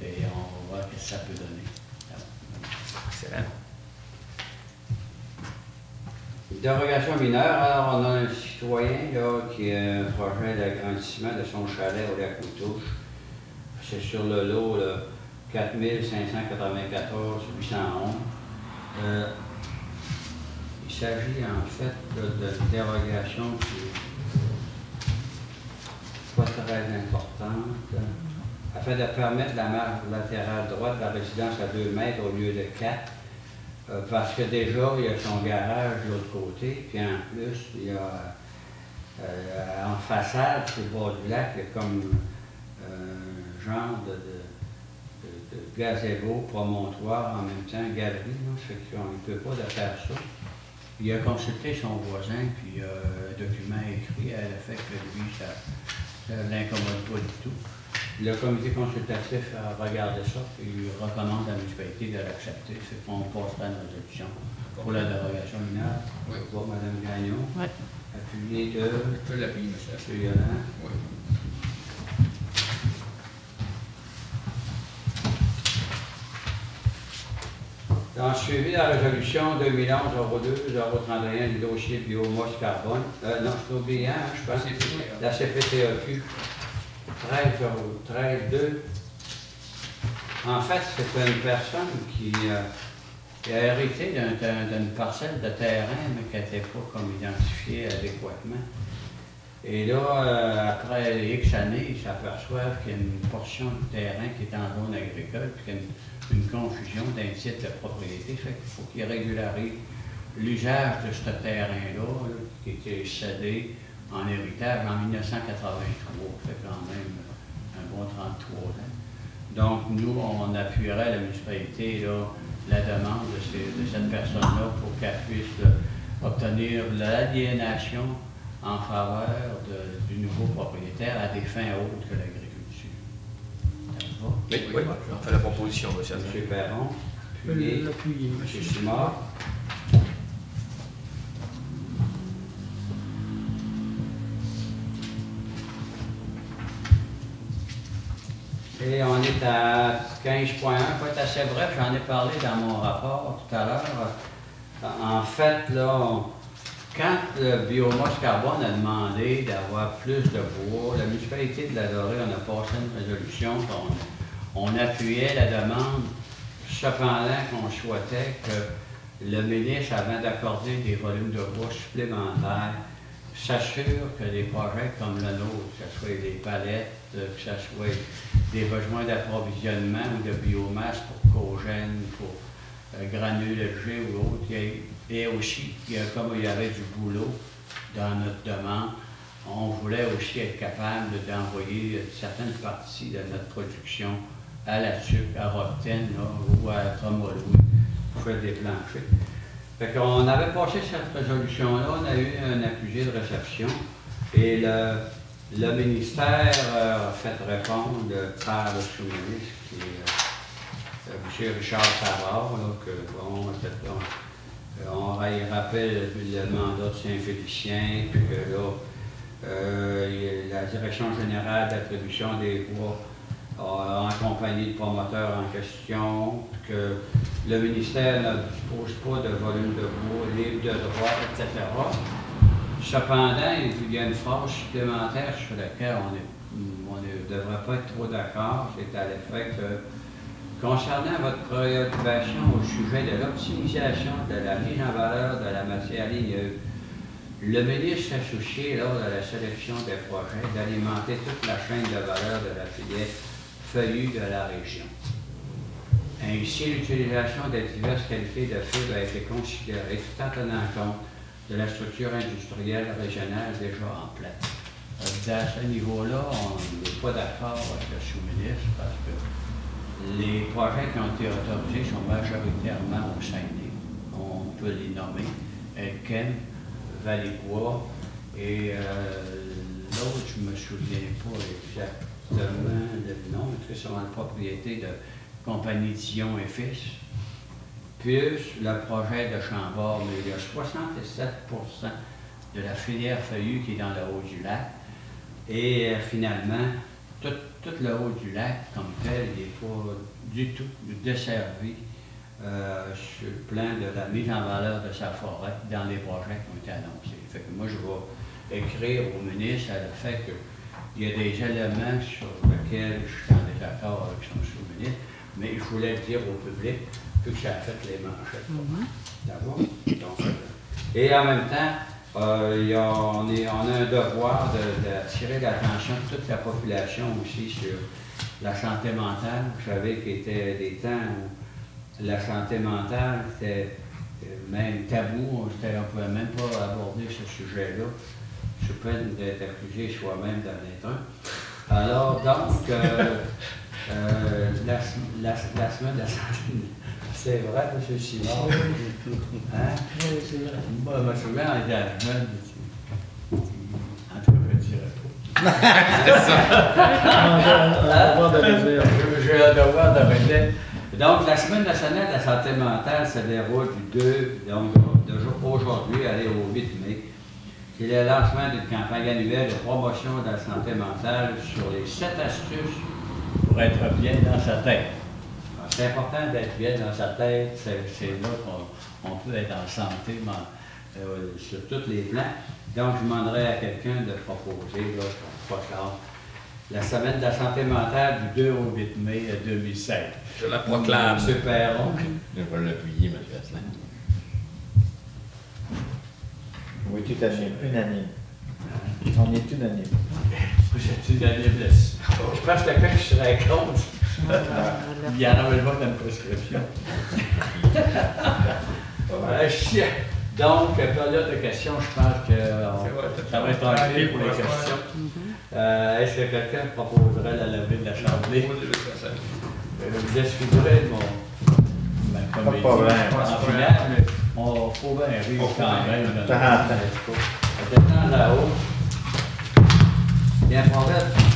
Et on va voir ce que ça peut donner. Excellent. Dérogation mineure, alors on a un citoyen là, qui a un projet d'agrandissement de son chalet au lac Moutouche. C'est sur le lot 4594 811. Il s'agit en fait de dérogation qui n'est pas très importante, afin de permettre la marge latérale droite de la résidence à 2 mètres au lieu de 4. Parce que déjà, il y a son garage de l'autre côté, puis en plus, il y a en façade, sur le bord du lac, il y a comme un genre de gazebo, promontoire, en même temps, galerie, là, ça fait qu'on ne peut pas de faire ça. Il a consulté son voisin, puis un document écrit à l'effet que lui, ça ne l'incommode pas du tout. Le comité consultatif a regardé ça et il recommande à la municipalité de l'accepter. C'est qu'on passera à une résolution pour la dérogation mineure. Oui. Bon, Mme Gagnon. Oui. Appuyé de Je peux l'appuyer, M. monsieur. Yolland. Oui. Dans suivi de la résolution 2011-02-031 du dossier biomasse carbone, non, c'est oublié, hein, je pense, la CPTEQ 13-2. En fait, c'est une personne qui a hérité d'une parcelle de terrain, mais qui n'était pas comme identifiée adéquatement. Et là, après X années, ils s'aperçoivent qu'il y a une portion du terrain qui est en zone agricole, puis qu'il y a une confusion d'un titre de propriété. Fait qu'il faut qu'ils régularisent l'usage de ce terrain-là, là, qui a été cédé en héritage en 1983. Ça fait quand même un bon 33 ans. Donc, nous, on appuierait la municipalité, là, la demande de cette personne-là pour qu'elle puisse obtenir l'aliénation en faveur du nouveau propriétaire à des fins autres que l'agriculture. Oui, oui, on fait la proposition, monsieur. M. Perron, Je peux puis l'appuyer, M. monsieur. Simard. Et on est à 15.1, faut être assez bref, j'en ai parlé dans mon rapport tout à l'heure. En fait, là, quand le biomasse carbone a demandé d'avoir plus de bois, la municipalité de la Dorée, on a passé une résolution, on appuyait la demande, cependant qu'on souhaitait que le ministre, avant d'accorder des volumes de bois supplémentaires, s'assure que des projets comme le nôtre, que ce soit des palettes, que ce soit des besoins d'approvisionnement ou de biomasse pour cogène, pour granules légers ou autres, et aussi, comme il y avait du boulot dans notre demande, on voulait aussi être capable d'envoyer certaines parties de notre production à la tuque, à Rockten ou à Tromolou pour faire des planchers. Fait qu'on avait passé cette résolution-là, on a eu un accusé de réception et le ministère a fait répondre par le sous-ministre, qui est M. Richard Savard, là, que bon, on rappelle le mandat de Saint-Félicien, puis que là, la Direction générale d'attribution des bois a accompagné le promoteur en question, que le ministère ne dispose pas de volume de bois libre de droit, etc. Cependant, il y a une phrase supplémentaire sur laquelle on ne devrait pas être trop d'accord, c'est à l'effet que, concernant votre préoccupation au sujet de l'optimisation de la mise en valeur de la matière ligneuse, le ministre s'associe lors de la sélection des projets d'alimenter toute la chaîne de valeur de la filière feuillue de la région. Ainsi, l'utilisation des diverses qualités de fibres a été considérée tout en tenant compte de la structure industrielle régionale déjà en place. À ce niveau-là, on n'est pas d'accord avec le sous-ministre parce que les projets qui ont été autorisés sont majoritairement au Saguenay. On peut les nommer Elkem, Vallée-Bois et l'autre, je ne me souviens pas exactement le nom, parce que c'est en propriété de compagnie Dion et Fils. Plus le projet de Chambord, mais il y a 67% de la filière feuillue qui est dans le haut du lac. Et finalement, toute tout le haut du lac, comme tel, il n'est pas du tout desservi sur le plan de la mise en valeur de sa forêt dans les projets qui ont été annoncés. Fait que moi, je vais écrire au ministre à le fait qu'il y a des éléments sur lesquels je suis en désaccord avec son sous-ministre, mais je voulais le dire au public, puis que ça a fait les manchettes. D'accord? Et en même temps, on a un devoir d'attirer l'attention de toute la population aussi sur la santé mentale. Vous savez qu'il y était des temps où la santé mentale était même tabou, on ne pouvait même pas aborder ce sujet-là, sous peine d'être accusé soi-même d'en être un. Alors, donc, la semaine de la santé, c'est vrai, M. Simard. Hein? Moi, je me souviens, on était à la semaine, en tout cas, je ne dirais pas. J'ai le devoir de réserve. Donc, la semaine nationale de la santé mentale se déroule du 2, donc aujourd'hui, aller au 8 mai. C'est le lancement d'une campagne annuelle de promotion de la santé mentale sur les 7 astuces pour être bien dans sa tête. C'est important d'être bien dans sa tête, c'est là qu'on peut être en santé sur tous les plans. Donc, je demanderai à quelqu'un de proposer, là, pas clair, la semaine de la santé mentale du 2 au 8 mai 2016. Je la proclame. M. Perron. Je vais l'appuyer, M. Asselin. Oui, tout à fait. Unanime. On est unanime. Vous êtes unanime là-dessus. Je pense que quelqu'un qui serait contre. Il y en avait pas dans une prescription. Donc, période de questions, je pense que ça va être tranquille pour les questions. Est-ce que quelqu'un proposerait la levée de la Chamblée? Vous excuserez ma comédie. Pas de problème. En finale, mais on faut bien rire quand même. Maintenant là-haut, il y a un problème.